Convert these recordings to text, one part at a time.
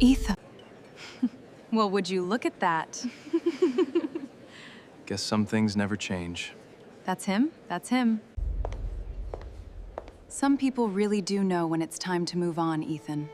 Ethan. Well, would you look at that? Guess some things never change. That's him. That's him. Some people really do know when it's time to move on, Ethan.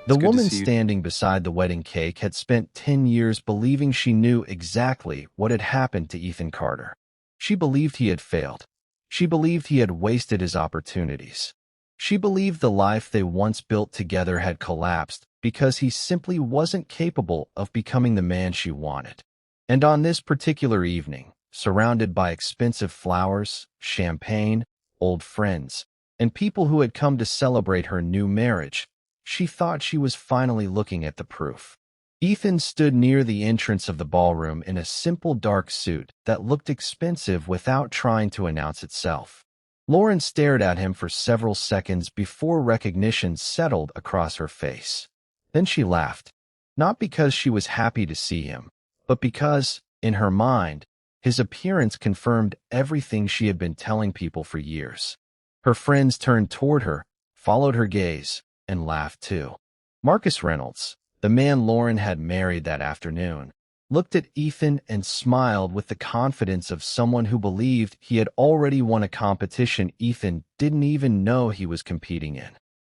The It's good to woman see you. standing beside the wedding cake had spent 10 years believing she knew exactly what had happened to Ethan Carter. She believed he had failed. She believed he had wasted his opportunities. She believed the life they once built together had collapsed because he simply wasn't capable of becoming the man she wanted. And on this particular evening, surrounded by expensive flowers, champagne, old friends, and people who had come to celebrate her new marriage, she thought she was finally looking at the proof. Ethan stood near the entrance of the ballroom in a simple dark suit that looked expensive without trying to announce itself. Lauren stared at him for several seconds before recognition settled across her face. Then she laughed, not because she was happy to see him, but because, in her mind, his appearance confirmed everything she had been telling people for years. Her friends turned toward her, followed her gaze, and laughed too. Marcus Reynolds, the man Lauren had married that afternoon, looked at Ethan and smiled with the confidence of someone who believed he had already won a competition Ethan didn't even know he was competing in.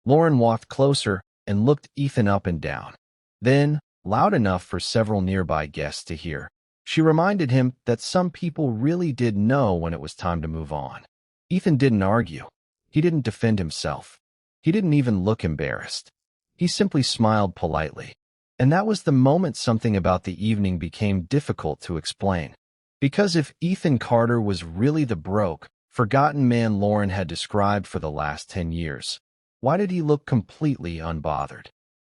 Lauren walked closer and looked Ethan up and down. Then, loud enough for several nearby guests to hear, she reminded him that some people really did know when it was time to move on. Ethan didn't argue. He didn't defend himself. He didn't even look embarrassed. He simply smiled politely. And that was the moment something about the evening became difficult to explain. Because if Ethan Carter was really the broke, forgotten man Lauren had described for the last 10 years, why did he look completely unbothered?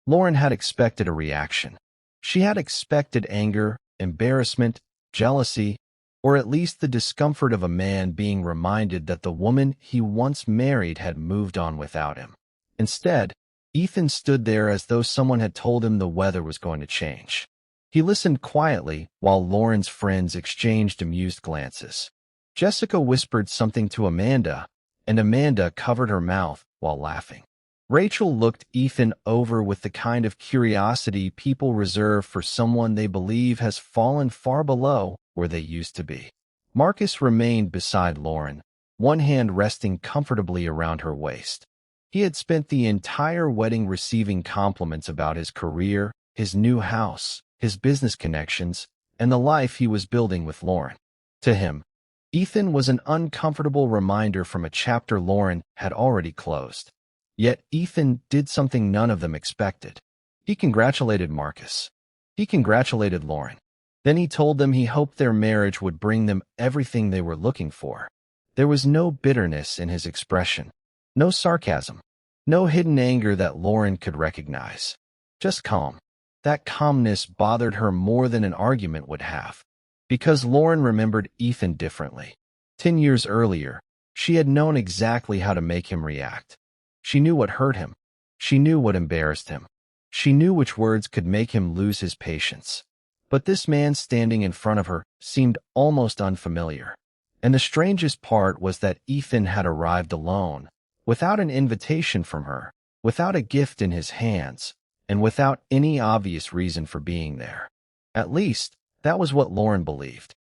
Lauren had expected a reaction. She had expected anger, embarrassment, jealousy, or at least the discomfort of a man being reminded that the woman he once married had moved on without him. Instead, Ethan stood there as though someone had told him the weather was going to change. He listened quietly while Lauren's friends exchanged amused glances. Jessica whispered something to Amanda, and Amanda covered her mouth while laughing. Rachel looked Ethan over with the kind of curiosity people reserve for someone they believe has fallen far below where they used to be. Marcus remained beside Lauren, one hand resting comfortably around her waist. He had spent the entire wedding receiving compliments about his career, his new house, his business connections, and the life he was building with Lauren. To him, Ethan was an uncomfortable reminder from a chapter Lauren had already closed. Yet Ethan did something none of them expected. He congratulated Marcus. He congratulated Lauren. Then he told them he hoped their marriage would bring them everything they were looking for. There was no bitterness in his expression. No sarcasm. No hidden anger that Lauren could recognize. Just calm. That calmness bothered her more than an argument would have. Because Lauren remembered Ethan differently. 10 years earlier, she had known exactly how to make him react. She knew what hurt him. She knew what embarrassed him. She knew which words could make him lose his patience. But this man standing in front of her seemed almost unfamiliar. And the strangest part was that Ethan had arrived alone, without an invitation from her, without a gift in his hands, and without any obvious reason for being there. At least, that was what Lauren believed.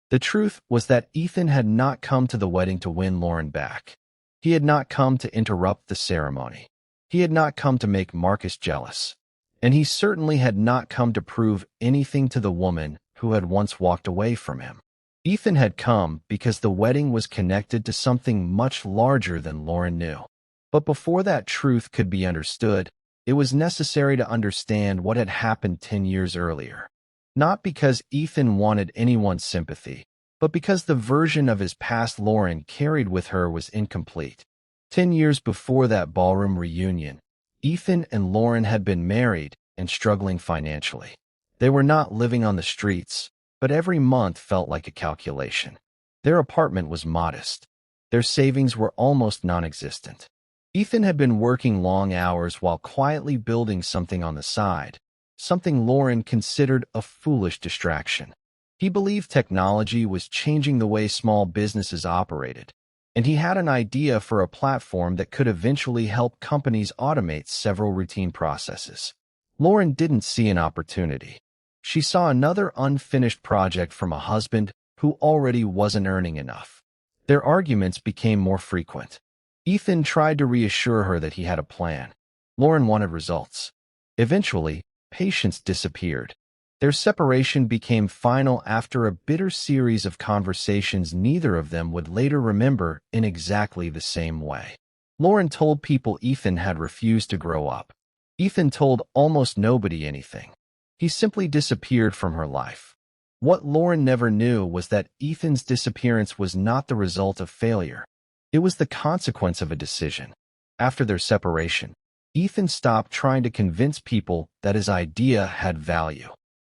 The truth was that Ethan had not come to the wedding to win Lauren back. He had not come to interrupt the ceremony. He had not come to make Marcus jealous. And he certainly had not come to prove anything to the woman who had once walked away from him. Ethan had come because the wedding was connected to something much larger than Lauren knew. But before that truth could be understood, it was necessary to understand what had happened 10 years earlier. Not because Ethan wanted anyone's sympathy, but because the version of his past Lauren carried with her was incomplete. 10 years before that ballroom reunion, Ethan and Lauren had been married and struggling financially. They were not living on the streets, but every month felt like a calculation. Their apartment was modest. Their savings were almost non-existent. Ethan had been working long hours while quietly building something on the side, something Lauren considered a foolish distraction. He believed technology was changing the way small businesses operated, and he had an idea for a platform that could eventually help companies automate several routine processes. Lauren didn't see an opportunity. She saw another unfinished project from a husband who already wasn't earning enough. Their arguments became more frequent. Ethan tried to reassure her that he had a plan. Lauren wanted results. Eventually, patience disappeared. Their separation became final after a bitter series of conversations neither of them would later remember in exactly the same way. Lauren told people Ethan had refused to grow up. Ethan told almost nobody anything. He simply disappeared from her life. What Lauren never knew was that Ethan's disappearance was not the result of failure. It was the consequence of a decision. After their separation, Ethan stopped trying to convince people that his idea had value.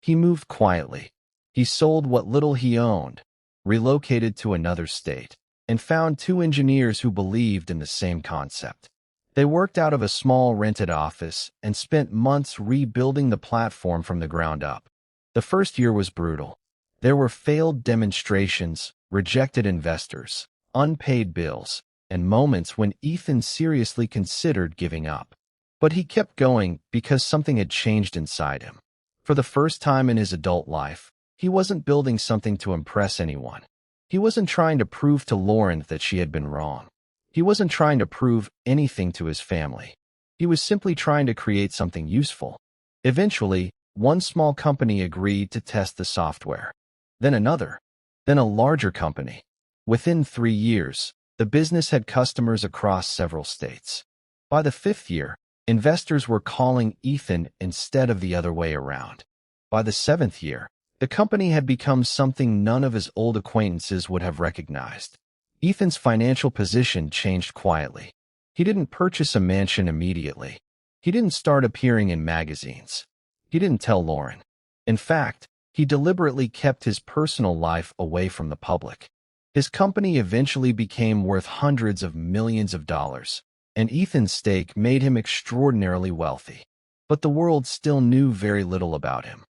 He moved quietly. He sold what little he owned, relocated to another state, and found 2 engineers who believed in the same concept. They worked out of a small rented office and spent months rebuilding the platform from the ground up. The first year was brutal. There were failed demonstrations, rejected investors, unpaid bills, and moments when Ethan seriously considered giving up. But he kept going because something had changed inside him. For the first time in his adult life, he wasn't building something to impress anyone. He wasn't trying to prove to Lauren that she had been wrong. He wasn't trying to prove anything to his family. He was simply trying to create something useful. Eventually, one small company agreed to test the software. Then another. Then a larger company. Within 3 years, the business had customers across several states. By the 5th year, investors were calling Ethan instead of the other way around. By the 7th year, the company had become something none of his old acquaintances would have recognized. Ethan's financial position changed quietly. He didn't purchase a mansion immediately. He didn't start appearing in magazines. He didn't tell Lauren. In fact, he deliberately kept his personal life away from the public. His company eventually became worth hundreds of millions of dollars, and Ethan's stake made him extraordinarily wealthy. But the world still knew very little about him.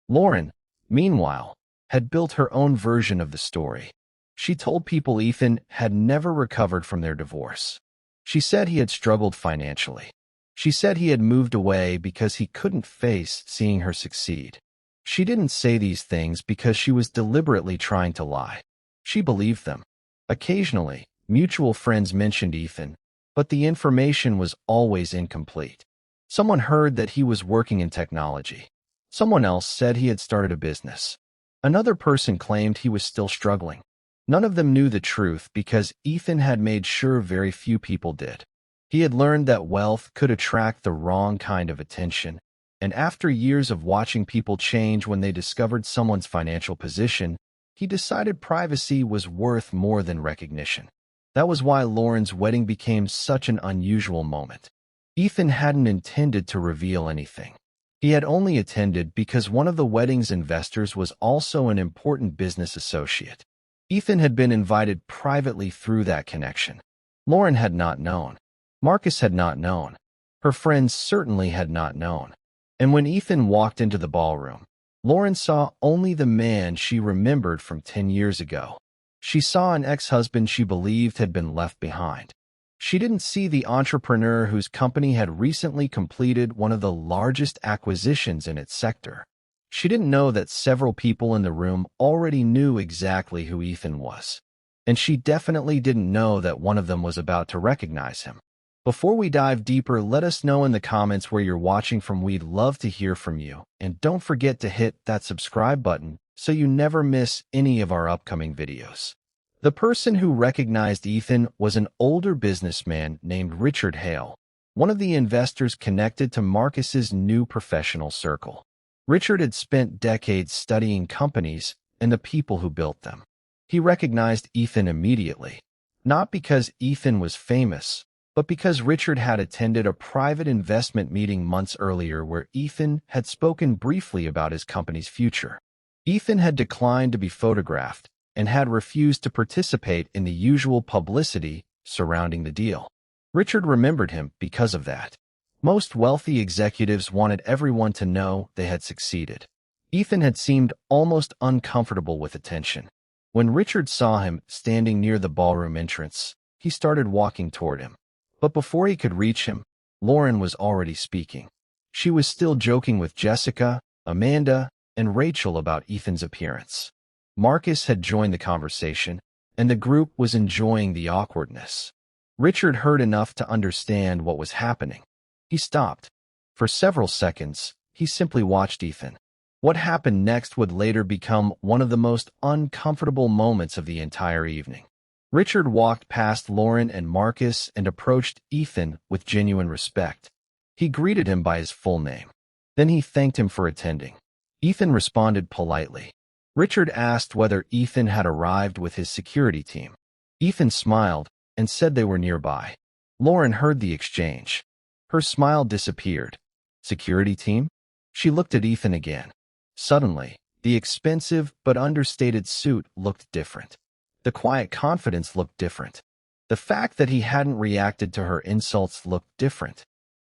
Lauren, meanwhile, had built her own version of the story. She told people Ethan had never recovered from their divorce. She said he had struggled financially. She said he had moved away because he couldn't face seeing her succeed. She didn't say these things because she was deliberately trying to lie. She believed them. Occasionally, mutual friends mentioned Ethan, but the information was always incomplete. Someone heard that he was working in technology. Someone else said he had started a business. Another person claimed he was still struggling. None of them knew the truth because Ethan had made sure very few people did. He had learned that wealth could attract the wrong kind of attention, and after years of watching people change when they discovered someone's financial position, he decided privacy was worth more than recognition. That was why Lauren's wedding became such an unusual moment. Ethan hadn't intended to reveal anything. He had only attended because one of the wedding's investors was also an important business associate. Ethan had been invited privately through that connection. Lauren had not known. Marcus had not known. Her friends certainly had not known. And when Ethan walked into the ballroom, Lauren saw only the man she remembered from 10 years ago. She saw an ex-husband she believed had been left behind. She didn't see the entrepreneur whose company had recently completed one of the largest acquisitions in its sector. She didn't know that several people in the room already knew exactly who Ethan was. And she definitely didn't know that one of them was about to recognize him. Before we dive deeper, let us know in the comments where you're watching from. We'd love to hear from you. And don't forget to hit that subscribe button so you never miss any of our upcoming videos. The person who recognized Ethan was an older businessman named Richard Hale, one of the investors connected to Marcus's new professional circle. Richard had spent decades studying companies and the people who built them. He recognized Ethan immediately, not because Ethan was famous, but because Richard had attended a private investment meeting months earlier where Ethan had spoken briefly about his company's future. Ethan had declined to be photographed and had refused to participate in the usual publicity surrounding the deal. Richard remembered him because of that. Most wealthy executives wanted everyone to know they had succeeded. Ethan had seemed almost uncomfortable with attention. When Richard saw him standing near the ballroom entrance, he started walking toward him. But before he could reach him, Lauren was already speaking. She was still joking with Jessica, Amanda, and Rachel about Ethan's appearance. Marcus had joined the conversation, and the group was enjoying the awkwardness. Richard heard enough to understand what was happening. He stopped. For several seconds, he simply watched Ethan. What happened next would later become one of the most uncomfortable moments of the entire evening. Richard walked past Lauren and Marcus and approached Ethan with genuine respect. He greeted him by his full name. Then he thanked him for attending. Ethan responded politely. Richard asked whether Ethan had arrived with his security team. Ethan smiled and said they were nearby. Lauren heard the exchange. Her smile disappeared. Security team? She looked at Ethan again. Suddenly, the expensive but understated suit looked different. The quiet confidence looked different. The fact that he hadn't reacted to her insults looked different.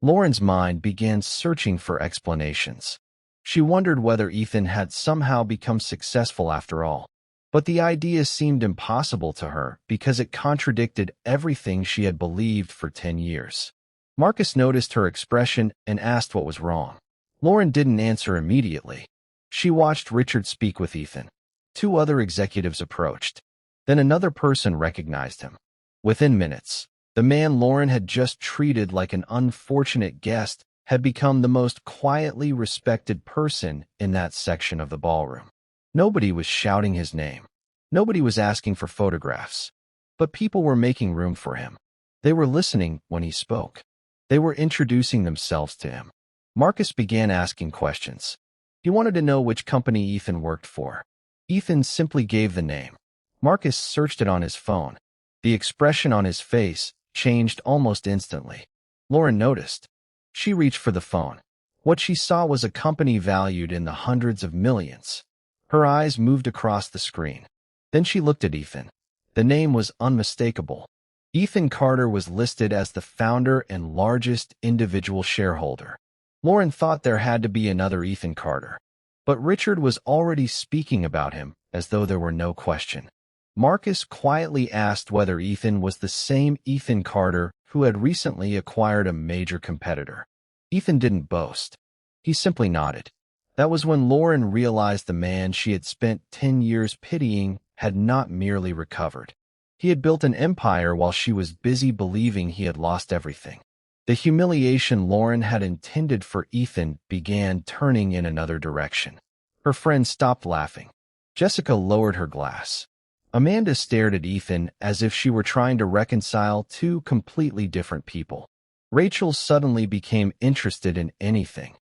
Lauren's mind began searching for explanations. She wondered whether Ethan had somehow become successful after all. But the idea seemed impossible to her because it contradicted everything she had believed for 10 years. Marcus noticed her expression and asked what was wrong. Lauren didn't answer immediately. She watched Richard speak with Ethan. 2 other executives approached. Then another person recognized him. Within minutes, the man Lauren had just treated like an unfortunate guest had become the most quietly respected person in that section of the ballroom. Nobody was shouting his name. Nobody was asking for photographs. But people were making room for him. They were listening when he spoke. They were introducing themselves to him. Marcus began asking questions. He wanted to know which company Ethan worked for. Ethan simply gave the name. Marcus searched it on his phone. The expression on his face changed almost instantly. Lauren noticed. She reached for the phone. What she saw was a company valued in the hundreds of millions. Her eyes moved across the screen. Then she looked at Ethan. The name was unmistakable. Ethan Carter was listed as the founder and largest individual shareholder. Lauren thought there had to be another Ethan Carter. But Richard was already speaking about him as though there were no question. Marcus quietly asked whether Ethan was the same Ethan Carter who had recently acquired a major competitor. Ethan didn't boast. He simply nodded. That was when Lauren realized the man she had spent 10 years pitying had not merely recovered. He had built an empire while she was busy believing he had lost everything. The humiliation Lauren had intended for Ethan began turning in another direction. Her friend stopped laughing. Jessica lowered her glass. Amanda stared at Ethan as if she were trying to reconcile 2 completely different people. Rachel suddenly became interested in anything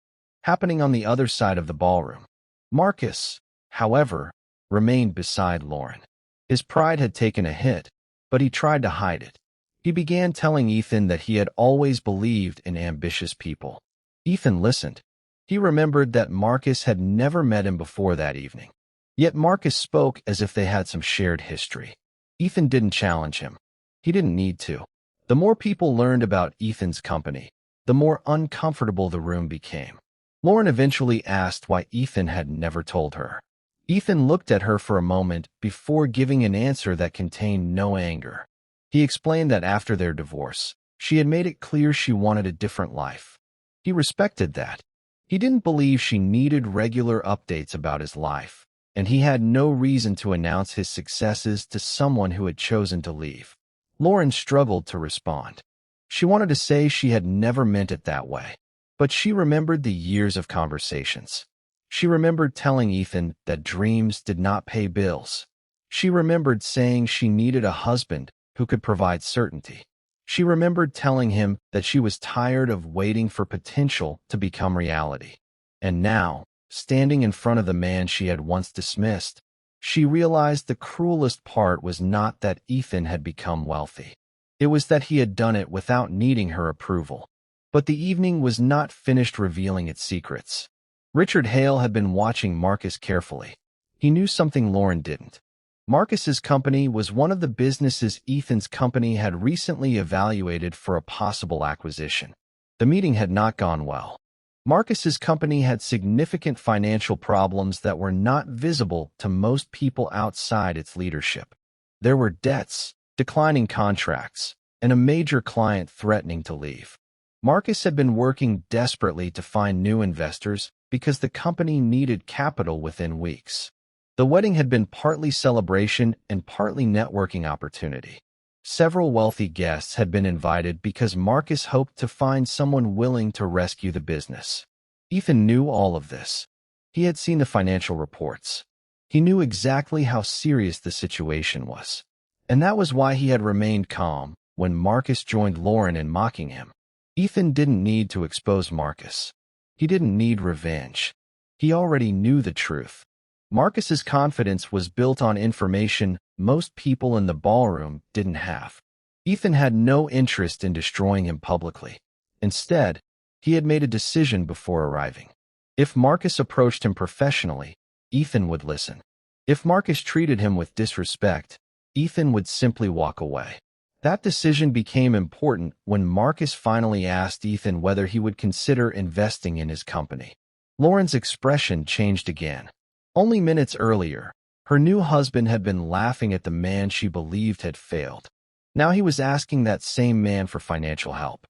happening on the other side of the ballroom. Marcus, however, remained beside Lauren. His pride had taken a hit, but he tried to hide it. He began telling Ethan that he had always believed in ambitious people. Ethan listened. He remembered that Marcus had never met him before that evening. Yet Marcus spoke as if they had some shared history. Ethan didn't challenge him. He didn't need to. The more people learned about Ethan's company, the more uncomfortable the room became. Lauren eventually asked why Ethan had never told her. Ethan looked at her for a moment before giving an answer that contained no anger. He explained that after their divorce, she had made it clear she wanted a different life. He respected that. He didn't believe she needed regular updates about his life, and he had no reason to announce his successes to someone who had chosen to leave. Lauren struggled to respond. She wanted to say she had never meant it that way, but she remembered the years of conversations. She remembered telling Ethan that dreams did not pay bills. She remembered saying she needed a husband who could provide certainty. She remembered telling him that she was tired of waiting for potential to become reality. And now, standing in front of the man she had once dismissed, she realized the cruelest part was not that Ethan had become wealthy. It was that he had done it without needing her approval. But the evening was not finished revealing its secrets. Richard Hale had been watching Marcus carefully. He knew something Lauren didn't. Marcus's company was one of the businesses Ethan's company had recently evaluated for a possible acquisition. The meeting had not gone well. Marcus's company had significant financial problems that were not visible to most people outside its leadership. There were debts, declining contracts, and a major client threatening to leave. Marcus had been working desperately to find new investors because the company needed capital within weeks. The wedding had been partly celebration and partly networking opportunity. Several wealthy guests had been invited because Marcus hoped to find someone willing to rescue the business. Ethan knew all of this. He had seen the financial reports. He knew exactly how serious the situation was. And that was why he had remained calm when Marcus joined Lauren in mocking him. Ethan didn't need to expose Marcus. He didn't need revenge. He already knew the truth. Marcus's confidence was built on information most people in the ballroom didn't have. Ethan had no interest in destroying him publicly. Instead, he had made a decision before arriving. If Marcus approached him professionally, Ethan would listen. If Marcus treated him with disrespect, Ethan would simply walk away. That decision became important when Marcus finally asked Ethan whether he would consider investing in his company. Lauren's expression changed again. Only minutes earlier, her new husband had been laughing at the man she believed had failed. Now he was asking that same man for financial help.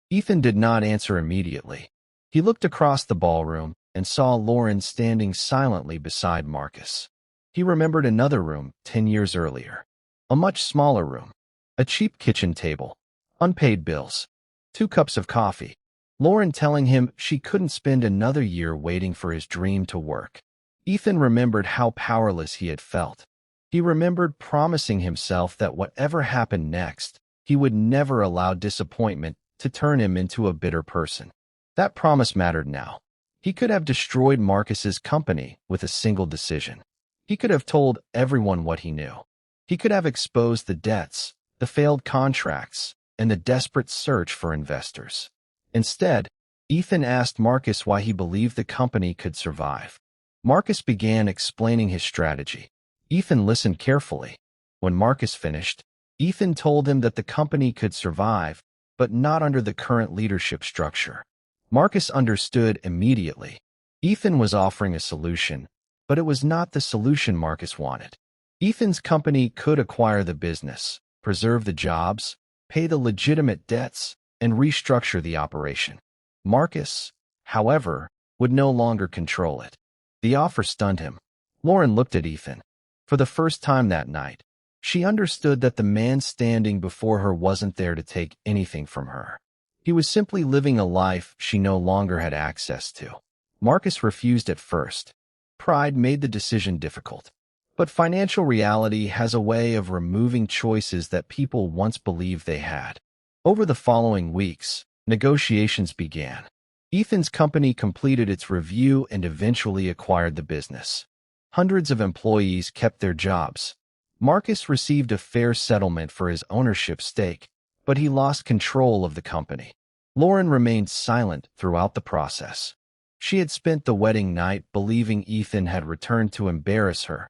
Ethan did not answer immediately. He looked across the ballroom and saw Lauren standing silently beside Marcus. He remembered another room 10 years earlier. A much smaller room. A cheap kitchen table. Unpaid bills. 2 cups of coffee. Lauren telling him she couldn't spend another year waiting for his dream to work. Ethan remembered how powerless he had felt. He remembered promising himself that whatever happened next, he would never allow disappointment to turn him into a bitter person. That promise mattered now. He could have destroyed Marcus's company with a single decision. He could have told everyone what he knew. He could have exposed the debts, the failed contracts, and the desperate search for investors. Instead, Ethan asked Marcus why he believed the company could survive. Marcus began explaining his strategy. Ethan listened carefully. When Marcus finished, Ethan told him that the company could survive, but not under the current leadership structure. Marcus understood immediately. Ethan was offering a solution, but it was not the solution Marcus wanted. Ethan's company could acquire the business, preserve the jobs, pay the legitimate debts, and restructure the operation. Marcus, however, would no longer control it. The offer stunned him. Lauren looked at Ethan. For the first time that night, she understood that the man standing before her wasn't there to take anything from her. He was simply living a life she no longer had access to. Marcus refused at first. Pride made the decision difficult. But financial reality has a way of removing choices that people once believed they had. Over the following weeks, negotiations began. Ethan's company completed its review and eventually acquired the business. Hundreds of employees kept their jobs. Marcus received a fair settlement for his ownership stake, but he lost control of the company. Lauren remained silent throughout the process. She had spent the wedding night believing Ethan had returned to embarrass her,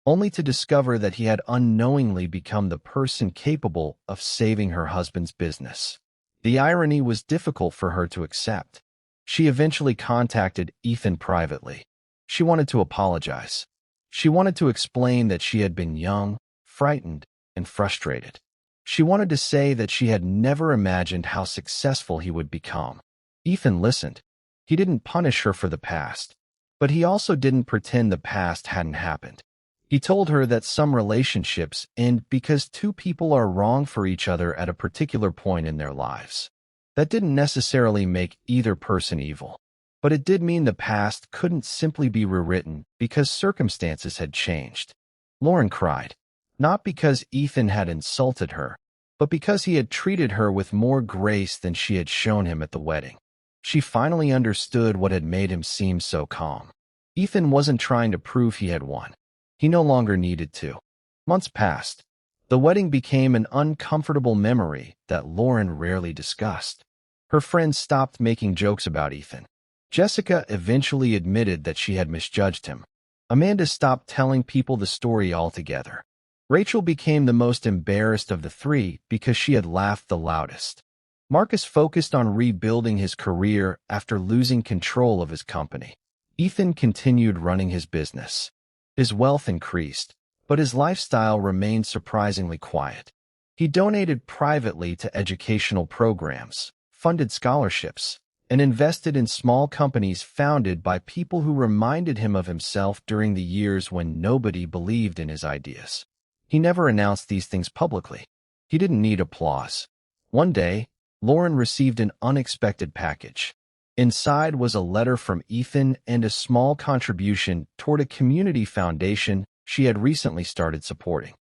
only to discover that he had unknowingly become the person capable of saving her husband's business. The irony was difficult for her to accept. She eventually contacted Ethan privately. She wanted to apologize. She wanted to explain that she had been young, frightened, and frustrated. She wanted to say that she had never imagined how successful he would become. Ethan listened. He didn't punish her for the past, but he also didn't pretend the past hadn't happened. He told her that some relationships end because 2 people are wrong for each other at a particular point in their lives. That didn't necessarily make either person evil, but it did mean the past couldn't simply be rewritten because circumstances had changed. Lauren cried, not because Ethan had insulted her, but because he had treated her with more grace than she had shown him at the wedding. She finally understood what had made him seem so calm. Ethan wasn't trying to prove he had won. He no longer needed to. Months passed. The wedding became an uncomfortable memory that Lauren rarely discussed. Her friends stopped making jokes about Ethan. Jessica eventually admitted that she had misjudged him. Amanda stopped telling people the story altogether. Rachel became the most embarrassed of the 3 because she had laughed the loudest. Marcus focused on rebuilding his career after losing control of his company. Ethan continued running his business. His wealth increased, but his lifestyle remained surprisingly quiet. He donated privately to educational programs, funded scholarships, and invested in small companies founded by people who reminded him of himself during the years when nobody believed in his ideas. He never announced these things publicly. He didn't need applause. One day, Lauren received an unexpected package. Inside was a letter from Ethan and a small contribution toward a community foundation she had recently started supporting.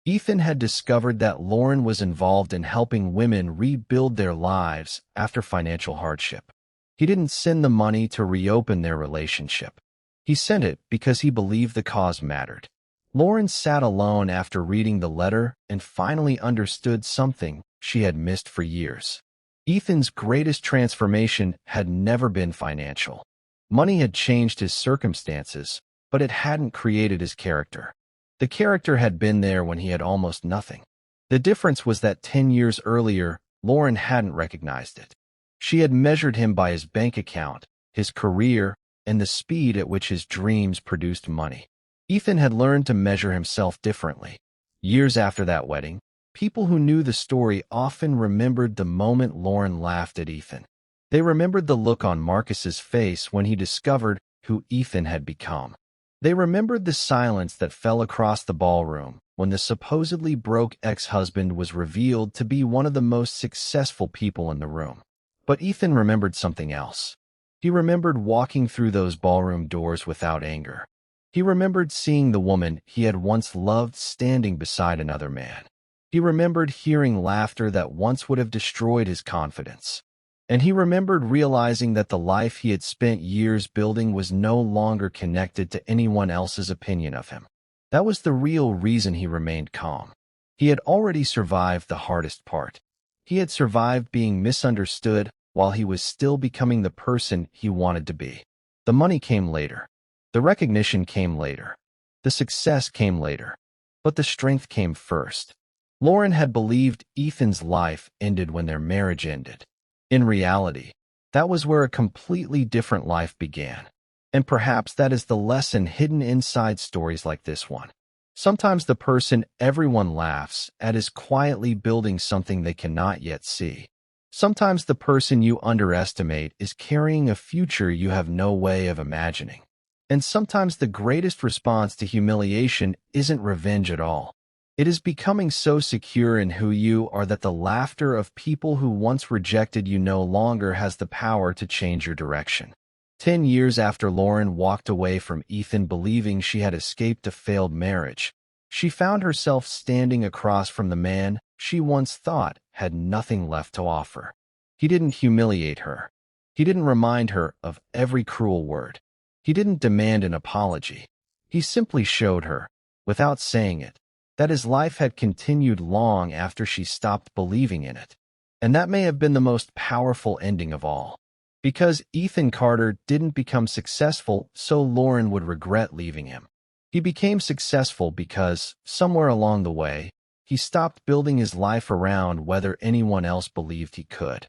Ethan had discovered that Lauren was involved in helping women rebuild their lives after financial hardship. He didn't send the money to reopen their relationship. He sent it because he believed the cause mattered. Lauren sat alone after reading the letter and finally understood something she had missed for years. Ethan's greatest transformation had never been financial. Money had changed his circumstances, but it hadn't created his character. The character had been there when he had almost nothing. The difference was that 10 years earlier, Lauren hadn't recognized it. She had measured him by his bank account, his career, and the speed at which his dreams produced money. Ethan had learned to measure himself differently. Years after that wedding, people who knew the story often remembered the moment Lauren laughed at Ethan. They remembered the look on Marcus's face when he discovered who Ethan had become. They remembered the silence that fell across the ballroom when the supposedly broke ex-husband was revealed to be one of the most successful people in the room. But Ethan remembered something else. He remembered walking through those ballroom doors without anger. He remembered seeing the woman he had once loved standing beside another man. He remembered hearing laughter that once would have destroyed his confidence. And he remembered realizing that the life he had spent years building was no longer connected to anyone else's opinion of him. That was the real reason he remained calm. He had already survived the hardest part. He had survived being misunderstood while he was still becoming the person he wanted to be. The money came later. The recognition came later. The success came later. But the strength came first. Lauren had believed Ethan's life ended when their marriage ended. In reality, that was where a completely different life began. And perhaps that is the lesson hidden inside stories like this one. Sometimes the person everyone laughs at is quietly building something they cannot yet see. Sometimes the person you underestimate is carrying a future you have no way of imagining. And sometimes the greatest response to humiliation isn't revenge at all. It is becoming so secure in who you are that the laughter of people who once rejected you no longer has the power to change your direction. 10 years after Lauren walked away from Ethan believing she had escaped a failed marriage, she found herself standing across from the man she once thought had nothing left to offer. He didn't humiliate her. He didn't remind her of every cruel word. He didn't demand an apology. He simply showed her, without saying it, that his life had continued long after she stopped believing in it. And that may have been the most powerful ending of all. Because Ethan Carter didn't become successful so Lauren would regret leaving him. He became successful because, somewhere along the way, he stopped building his life around whether anyone else believed he could.